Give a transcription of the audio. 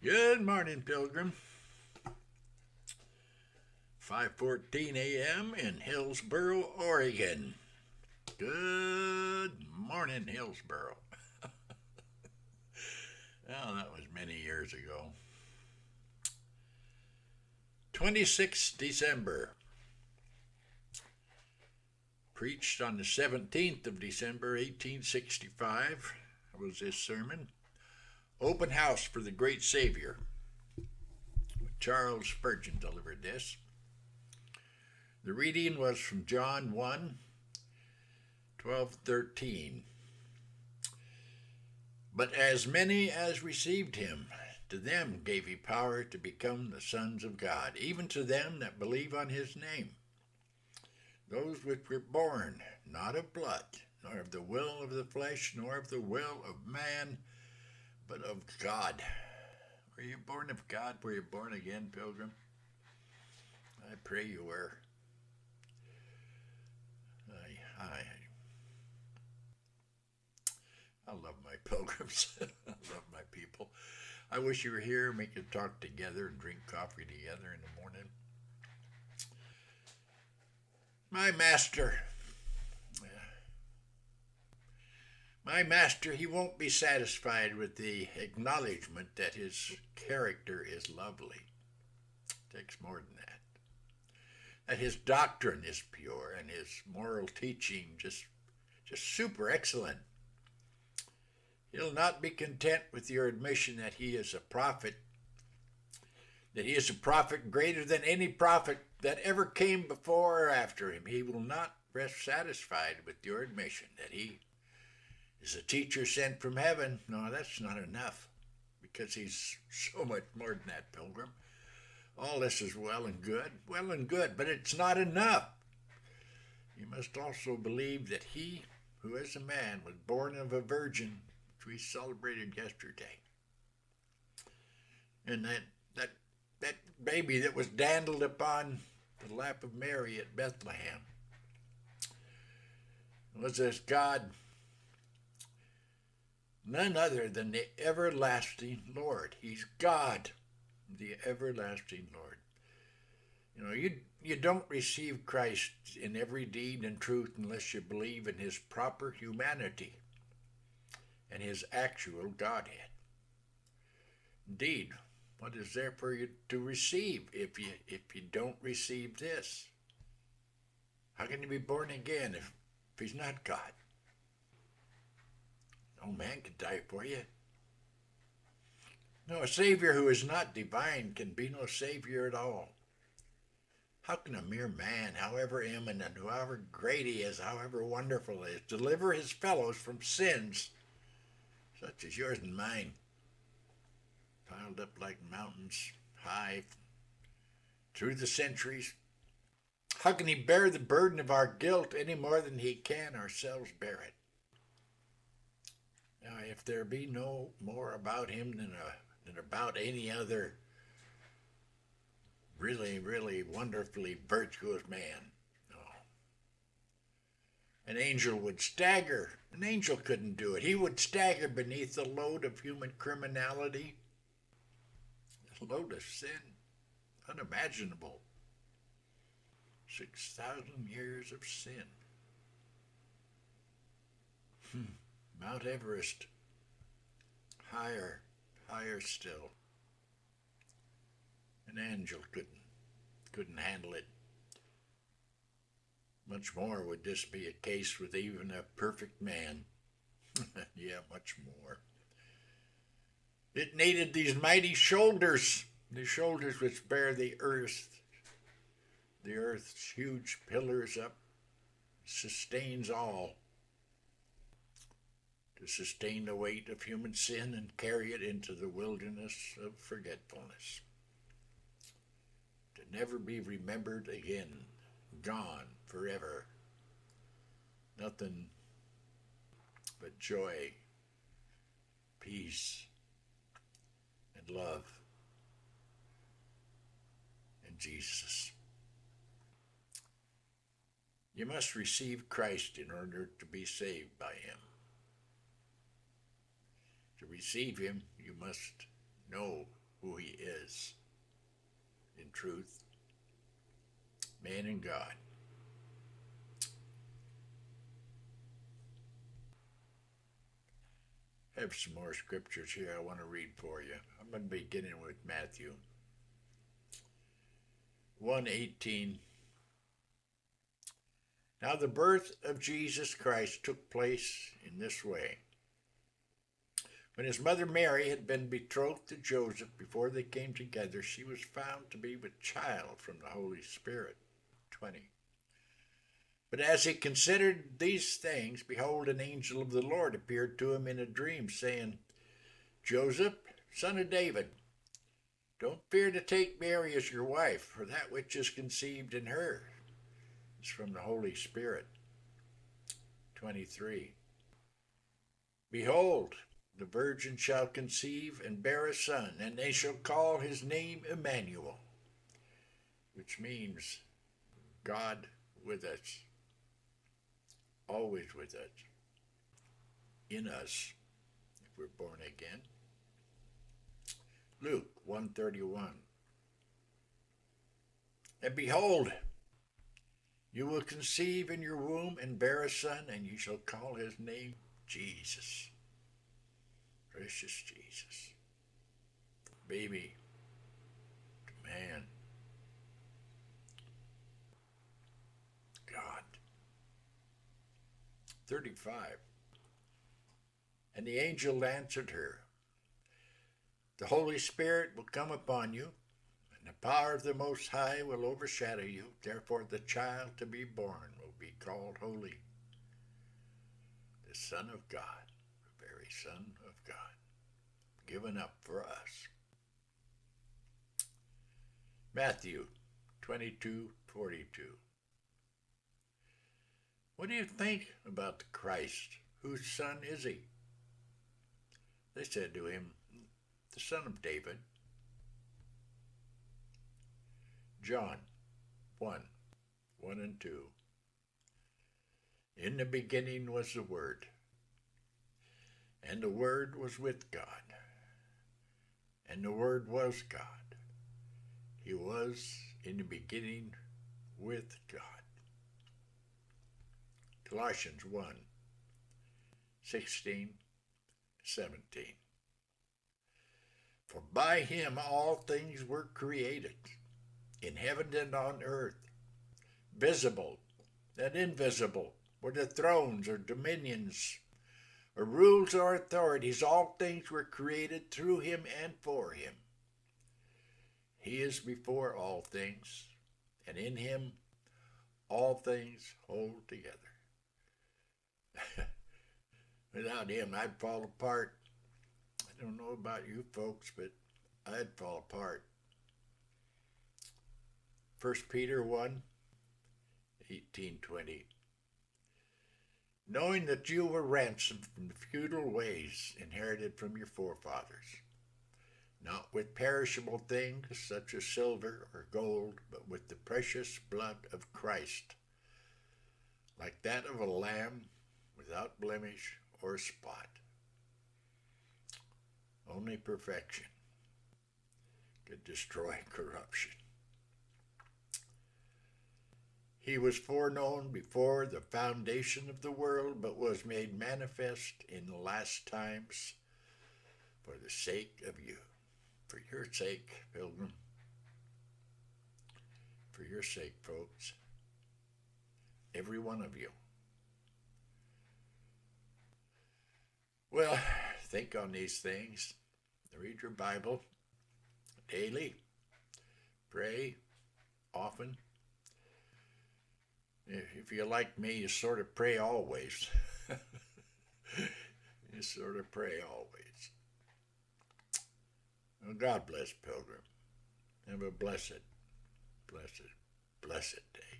Good morning, Pilgrim. 5:14 a.m. in Hillsboro, Oregon. Good morning, Hillsboro. Well, that was many years ago. 26th December. Preached on the 17th of December, 1865, was this sermon. Open House for the Great Savior. Charles Spurgeon delivered this. The reading was from John 1, 12, 13. But as many as received him, to them gave he power to become the sons of God, even to them that believe on his name. Those which were born not of blood, nor of the will of the flesh, nor of the will of man, but of God. Were you born of God? Were you born again, Pilgrim? I pray you were. I love my pilgrims. I love my people. I wish you were here. We could talk together and drink coffee together in the morning. My master, he won't be satisfied with the acknowledgement that his character is lovely. It takes more than that. That his doctrine is pure and his moral teaching just super excellent. He'll not be content with your admission that he is a prophet, that he is a prophet greater than any prophet that ever came before or after him. He will not rest satisfied with your admission that he is a teacher sent from heaven. No, that's not enough, because he's so much more than that, Pilgrim. All this is well and good, but it's not enough. You must also believe that he, who as a man was born of a virgin, which we celebrated yesterday, and that baby that was dandled upon the lap of Mary at Bethlehem was as God, none other than the everlasting Lord. He's God, the everlasting Lord. You know, you don't receive Christ in every deed and truth unless you believe in his proper humanity and his actual Godhead. Indeed, what is there for you to receive if you don't receive this? How can you be born again if he's not God? No man can die for you. No, a Savior who is not divine can be no Savior at all. How can a mere man, however eminent, however great he is, however wonderful he is, deliver his fellows from sins such as yours and mine, piled up like mountains high through the centuries? How can he bear the burden of our guilt any more than he can ourselves bear it? Now, if there be no more about him than about any other really, really wonderfully virtuous man, an angel would stagger. An angel couldn't do it. He would stagger beneath the load of human criminality, the load of sin, unimaginable. 6,000 years of sin. Mount Everest, higher, higher still. An angel couldn't handle it. Much more would this be a case with even a perfect man. Yeah, much more. It needed these mighty shoulders, the shoulders which bear the earth's huge pillars up, sustains all, to sustain the weight of human sin and carry it into the wilderness of forgetfulness, to never be remembered again, gone forever. Nothing but joy, peace, and love in Jesus. You must receive Christ in order to be saved by him. To receive him, you must know who he is in truth, man and God. I have some more scriptures here I want to read for you. I'm going to be beginning with Matthew 1:18. Now the birth of Jesus Christ took place in this way. When his mother Mary had been betrothed to Joseph, before they came together, she was found to be with child from the Holy Spirit. 20. But as he considered these things, behold, an angel of the Lord appeared to him in a dream, saying, Joseph, son of David, don't fear to take Mary as your wife, for that which is conceived in her is from the Holy Spirit. 23. Behold, the virgin shall conceive and bear a son, and they shall call his name Emmanuel, which means God with us, always with us, in us, if we're born again. Luke 1:31. And behold, you will conceive in your womb and bear a son, and you shall call his name Jesus. Precious Jesus. Baby to man. God. 35. And the angel answered her, the Holy Spirit will come upon you, and the power of the Most High will overshadow you. Therefore the child to be born will be called Holy, the Son of God, the very Son of God, given up for us. Matthew 22:42. What do you think about the Christ? Whose son is he? They said to him, the son of David. John 1:1 and 2. In the beginning was the Word, and the Word was with God, and the Word was God. He was in the beginning with God. Colossians 1:16, 17. For by him all things were created, in heaven and on earth, visible and invisible, whether thrones or dominions, or rules or authorities. All things were created through him and for him. He is before all things, and in him all things hold together. Without him, I'd fall apart. I don't know about you folks, but I'd fall apart. 1 Peter 1:18-20. Knowing that you were ransomed from the futile ways inherited from your forefathers, not with perishable things such as silver or gold, but with the precious blood of Christ, like that of a lamb without blemish or spot. Only perfection could destroy corruption. He was foreknown before the foundation of the world, but was made manifest in the last times for the sake of you. For your sake, Pilgrim. For your sake, folks. Every one of you. Well, think on these things. Read your Bible daily. Pray often. If you're like me, you sort of pray always. You sort of pray always. Well, God bless, Pilgrim. Have a blessed, blessed, blessed day.